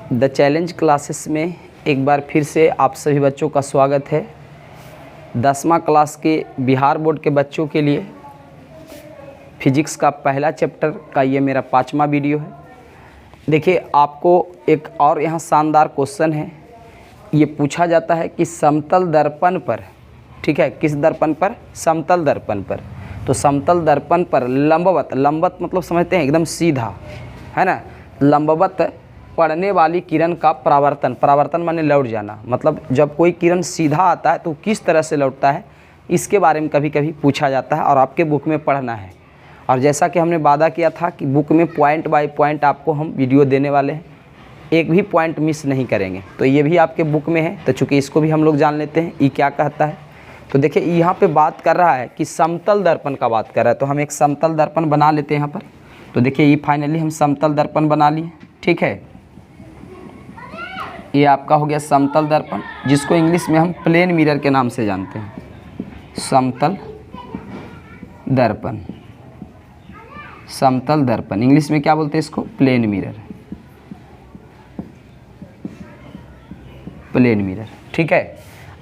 The challenge classes में एक बार फिर से आप सभी बच्चों का स्वागत है। 10वां क्लास के बिहार बोर्ड के बच्चों के लिए फिजिक्स का पहला चैप्टर का ये मेरा 5वां वीडियो है। देखिए, आपको एक और यहाँ शानदार क्वेश्चन है। ये पूछा जाता है कि समतल दर्पण पर, ठीक है, किस दर्पण पर? समतल दर्पण पर। तो समतल दर्पण पर लंबवत, लंबवत मतलब समझते हैं एकदम सीधा, है ना, लंबवत पड़ने वाली किरण का परावर्तन, परावर्तन माने लौट जाना, मतलब जब कोई किरण सीधा आता है तो किस तरह से लौटता है, इसके बारे में कभी कभी पूछा जाता है और आपके बुक में पढ़ना है। और जैसा कि हमने वादा किया था कि बुक में पॉइंट बाय पॉइंट आपको हम वीडियो देने वाले हैं, एक भी पॉइंट मिस नहीं करेंगे। तो ये भी आपके बुक में है, तो चूँकि इसको भी हम लोग जान लेते हैं ये क्या कहता है। तो देखिए, यहाँ पे बात कर रहा है कि समतल दर्पण का बात कर रहा है, तो हम एक समतल दर्पण बना लेते हैं यहाँ पर। तो देखिए, ये फाइनली हम समतल दर्पण बना लिए, ठीक है। ये आपका हो गया समतल दर्पण, जिसको इंग्लिश में हम प्लेन मिरर के नाम से जानते हैं। समतल दर्पण, समतल दर्पण इंग्लिश में क्या बोलते हैं इसको? प्लेन मिरर, प्लेन मिरर, ठीक है।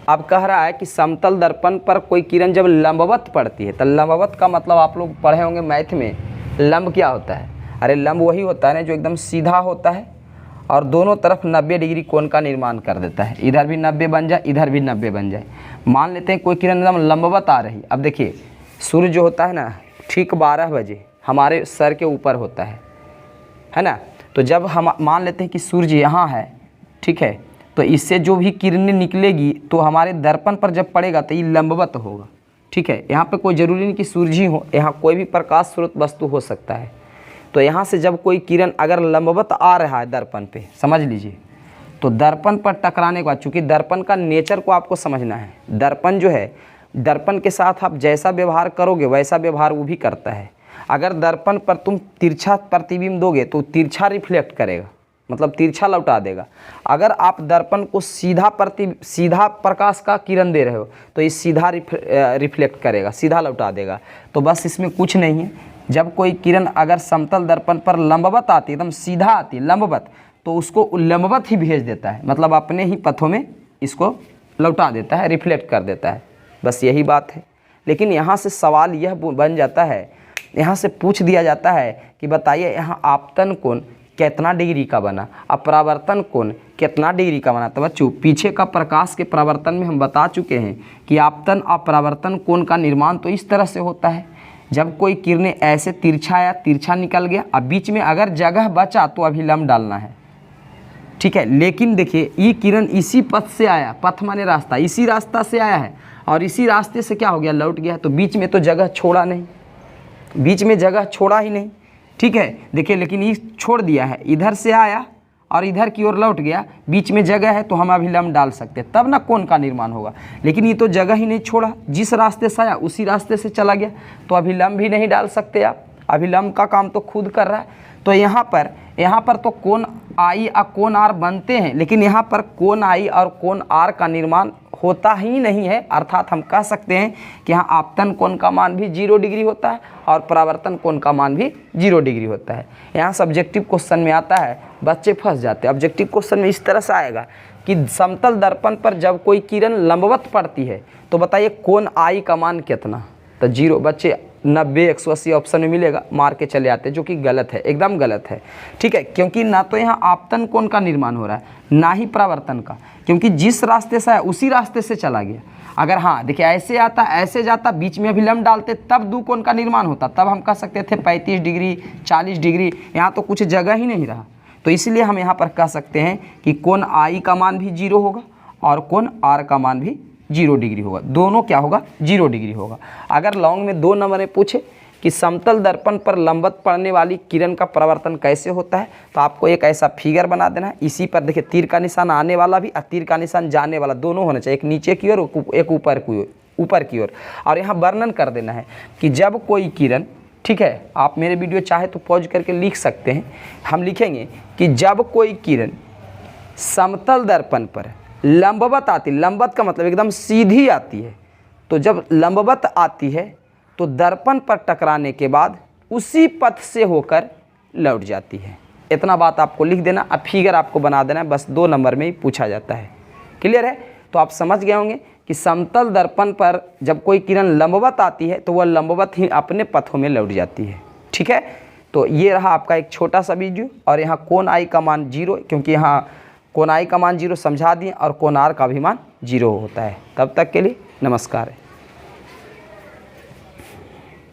अब कह रहा है कि समतल दर्पण पर कोई किरण जब लंबवत पड़ती है, तो लंबवत का मतलब आप लोग पढ़े होंगे मैथ में, लंब क्या होता है? अरे लंब वही होता है ना जो एकदम सीधा होता है और दोनों तरफ 90 डिग्री कोण का निर्माण कर देता है। इधर भी 90 बन जाए, इधर भी 90 बन जाए। मान लेते हैं कोई किरण एकदम लंबवत आ रही। अब देखिए, सूर्य जो होता है ना, ठीक 12 बजे हमारे सर के ऊपर होता है ना। तो जब हम मान लेते हैं कि सूर्य यहाँ है, ठीक है, तो इससे जो भी किरणें निकलेगी तो हमारे दर्पण पर जब पड़ेगा तो ये लंबवत होगा, ठीक है। यहाँ पे कोई ज़रूरी नहीं कि सूर्य ही हो, यहाँ कोई भी प्रकाश स्रोत वस्तु हो सकता है। तो यहाँ से जब कोई किरण अगर लंबवत आ रहा है दर्पण पे, समझ लीजिए, तो दर्पण पर टकराने के बाद, चूँकि दर्पण का नेचर को आपको समझना है, दर्पण जो है, दर्पण के साथ आप जैसा व्यवहार करोगे वैसा व्यवहार वो भी करता है। अगर दर्पण पर तुम तिरछा प्रतिबिंब दोगे तो तिरछा रिफ्लेक्ट करेगा, मतलब तिरछा लौटा देगा। अगर आप दर्पण को सीधा प्रकाश का किरण दे रहे हो तो ये सीधा रिफ्लेक्ट करेगा, सीधा लौटा देगा। तो बस इसमें कुछ नहीं है। जब कोई किरण अगर समतल दर्पण पर लंबवत आती है, एकदम सीधा आती है लंबवत, तो उसको लंबवत ही भेज देता है, मतलब अपने ही पथों में इसको लौटा देता है, रिफ्लेक्ट कर देता है। बस यही बात है। लेकिन यहाँ से सवाल यह बन जाता है, यहाँ से पूछ दिया जाता है कि बताइए यहाँ आपतन कोण कितना डिग्री का बना, अपरावर्तन कोण कितना डिग्री का बना। तो बच्चों, पीछे का प्रकाश के परावर्तन में हम बता चुके हैं कि आपतन अपरावर्तन कोण का निर्माण तो इस तरह से होता है, जब कोई किरणें ऐसे तिरछा या तिरछा निकल गया, अब बीच में अगर जगह बचा तो अभिलंब डालना है, ठीक है। लेकिन देखिए, ये किरण इसी पथ से आया, पथ माने रास्ता, इसी रास्ता से आया है और इसी रास्ते से क्या हो गया, लौट गया। तो बीच में तो जगह छोड़ा नहीं, बीच में जगह छोड़ा ही नहीं, ठीक है। देखिए, लेकिन ये छोड़ दिया है, इधर से आया और इधर की ओर लौट गया, बीच में जगह है तो हम अभिलंब डाल सकते हैं, तब ना कोण का निर्माण होगा। लेकिन ये तो जगह ही नहीं छोड़ा, जिस रास्ते से आया उसी रास्ते से चला गया, तो अभिलंब भी नहीं डाल सकते आप, अभिलंब का काम तो खुद कर रहा है। तो यहाँ पर तो कोण आई और कोण आर बनते हैं, लेकिन यहाँ पर कोण आई और कोण आर का निर्माण होता ही नहीं है। अर्थात हम कह सकते हैं कि यहाँ आपतन कोण का मान भी 0 डिग्री होता है और परावर्तन कोण का मान भी 0 डिग्री होता है। यहाँ सब्जेक्टिव क्वेश्चन में आता है, बच्चे फंस जाते हैं। ऑब्जेक्टिव क्वेश्चन में इस तरह से आएगा कि समतल दर्पण पर जब कोई किरण लंबवत पड़ती है तो बताइए कोण आई का मान कितना? तो 0। बच्चे 90, 180 ऑप्शन में मिलेगा, मार के चले आते हैं, जो कि गलत है, एकदम गलत है, ठीक है। क्योंकि ना तो यहाँ आपतन कोण का निर्माण हो रहा है, ना ही परावर्तन का, क्योंकि जिस रास्ते से आया उसी रास्ते से चला गया। अगर हाँ देखिए, ऐसे आता, ऐसे जाता, बीच में अभिलंब डालते, तब दो कोण का निर्माण होता, तब हम कह सकते थे 35 डिग्री, 40 डिग्री। यहाँ तो कुछ जगह ही नहीं रहा, तो इसलिए हम यहाँ पर कह सकते हैं कि कोण आई का मान भी 0 होगा और कोण आर का मान भी 0 डिग्री होगा। दोनों क्या होगा? 0 डिग्री होगा। अगर लॉन्ग में 2 नंबर में पूछे कि समतल दर्पण पर लंबवत पड़ने वाली किरण का परावर्तन कैसे होता है, तो आपको एक ऐसा फिगर बना देना है। इसी पर देखिए, तीर का निशान आने वाला भी और तीर का निशान जाने वाला दोनों होना चाहिए, एक नीचे की ओर, एक ऊपर की ओर। और यहाँ वर्णन कर देना है कि जब कोई किरण, ठीक है, आप मेरे वीडियो चाहे तो पॉज करके लिख सकते हैं। हम लिखेंगे कि जब कोई किरण समतल दर्पण पर लंबवत आती, लंबवत का मतलब एकदम सीधी आती है, तो जब लंबवत आती है तो दर्पण पर टकराने के बाद उसी पथ से होकर लौट जाती है। इतना बात आपको लिख देना, अब फिगर आपको बना देना है, बस 2 नंबर में ही पूछा जाता है। क्लियर है? तो आप समझ गए होंगे कि समतल दर्पण पर जब कोई किरण लंबवत आती है तो वह लंबवत ही अपने पथों में लौट जाती है। ठीक है, तो ये रहा आपका एक छोटा सा वीडियो। और यहाँ कोण आई का मान 0, क्योंकि यहाँ कोण आई का मान 0 समझा दिए और कोण आर का भी मान 0 होता है। तब तक के लिए नमस्कार।